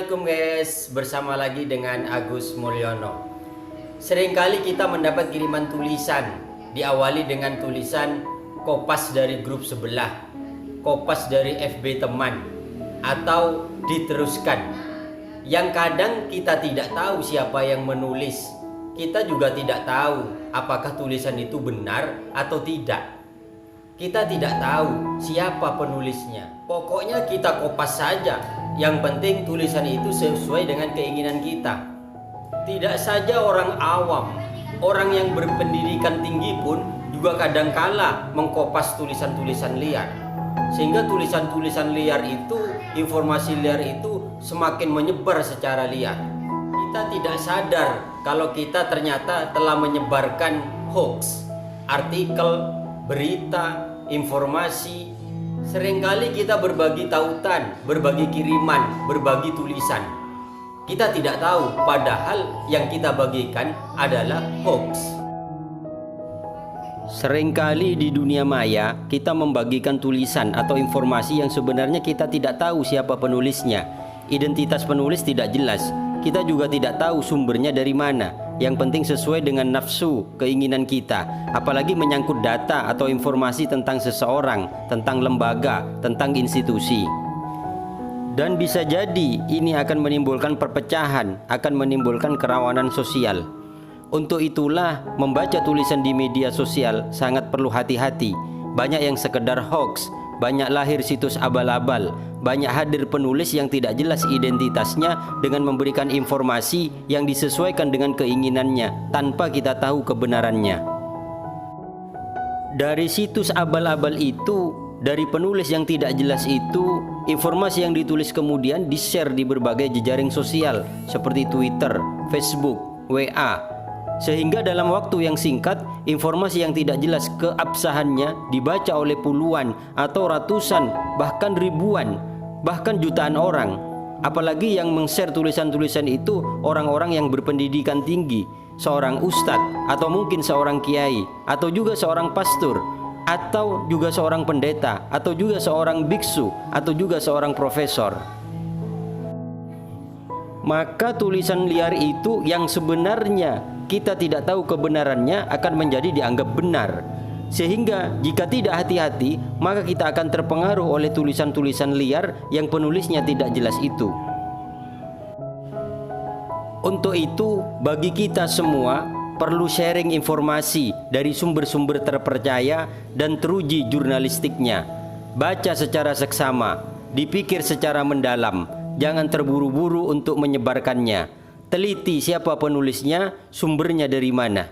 Assalamualaikum guys, bersama lagi dengan Agus Mulyono. Seringkali kita mendapat kiriman tulisan, diawali dengan tulisan kopas dari grup sebelah, kopas dari FB teman, atau diteruskan. Yang kadang kita tidak tahu siapa yang menulis. Kita juga tidak tahu apakah tulisan itu benar atau tidak. Kita tidak tahu siapa penulisnya. Pokoknya kita kopas saja. Yang penting tulisan itu sesuai dengan keinginan kita. Tidak saja orang awam, orang yang berpendidikan tinggi pun juga kadangkala mengkopas tulisan-tulisan liar. Sehingga tulisan-tulisan liar itu, informasi liar itu semakin menyebar secara liar. Kita tidak sadar kalau kita ternyata telah menyebarkan hoax, artikel, berita, informasi. Seringkali kita berbagi tautan, berbagi kiriman, berbagi tulisan. Kita tidak tahu padahal yang kita bagikan adalah hoax. Seringkali di dunia maya kita membagikan tulisan atau informasi yang sebenarnya kita tidak tahu siapa penulisnya. Identitas penulis tidak jelas. Kita juga tidak tahu sumbernya dari mana. Yang penting sesuai dengan nafsu, keinginan kita. Apalagi menyangkut data atau informasi tentang seseorang, tentang lembaga, tentang institusi. Dan bisa jadi ini akan menimbulkan perpecahan, akan menimbulkan kerawanan sosial. Untuk itulah membaca tulisan di media sosial sangat perlu hati-hati. Banyak yang sekedar hoax, banyak lahir situs abal-abal, banyak hadir penulis yang tidak jelas identitasnya dengan memberikan informasi yang disesuaikan dengan keinginannya tanpa kita tahu kebenarannya. Dari situs abal-abal itu, dari penulis yang tidak jelas itu, informasi yang ditulis kemudian di-share di berbagai jejaring sosial seperti Twitter, Facebook, WA. Sehingga dalam waktu yang singkat, informasi yang tidak jelas keabsahannya dibaca oleh puluhan atau ratusan, bahkan ribuan, bahkan jutaan orang. Apalagi yang meng-share tulisan-tulisan itu orang-orang yang berpendidikan tinggi, seorang ustadz, atau mungkin seorang kiai, atau juga seorang pastor, atau juga seorang pendeta, atau juga seorang biksu, atau juga seorang profesor. Maka tulisan liar itu yang sebenarnya kita tidak tahu kebenarannya akan menjadi dianggap benar. Sehingga jika tidak hati-hati, maka kita akan terpengaruh oleh tulisan-tulisan liar yang penulisnya tidak jelas itu. Untuk itu, bagi kita semua perlu sharing informasi dari sumber-sumber terpercaya dan teruji jurnalistiknya. Baca secara seksama, dipikir secara mendalam, jangan terburu-buru untuk menyebarkannya. Teliti siapa penulisnya, sumbernya dari mana.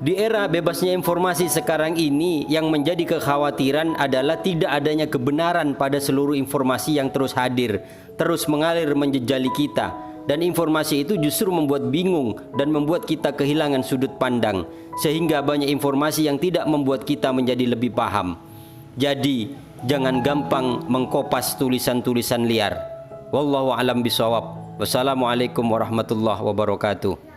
Di era bebasnya informasi sekarang ini, yang menjadi kekhawatiran adalah tidak adanya kebenaran pada seluruh informasi yang terus hadir, terus mengalir menjejali kita. Dan informasi itu justru membuat bingung dan membuat kita kehilangan sudut pandang, sehingga banyak informasi yang tidak membuat kita menjadi lebih paham. Jadi, jangan gampang mengkopas tulisan-tulisan liar. Wallahu a'lam bishawab. Wassalamualaikum warahmatullahi wabarakatuh.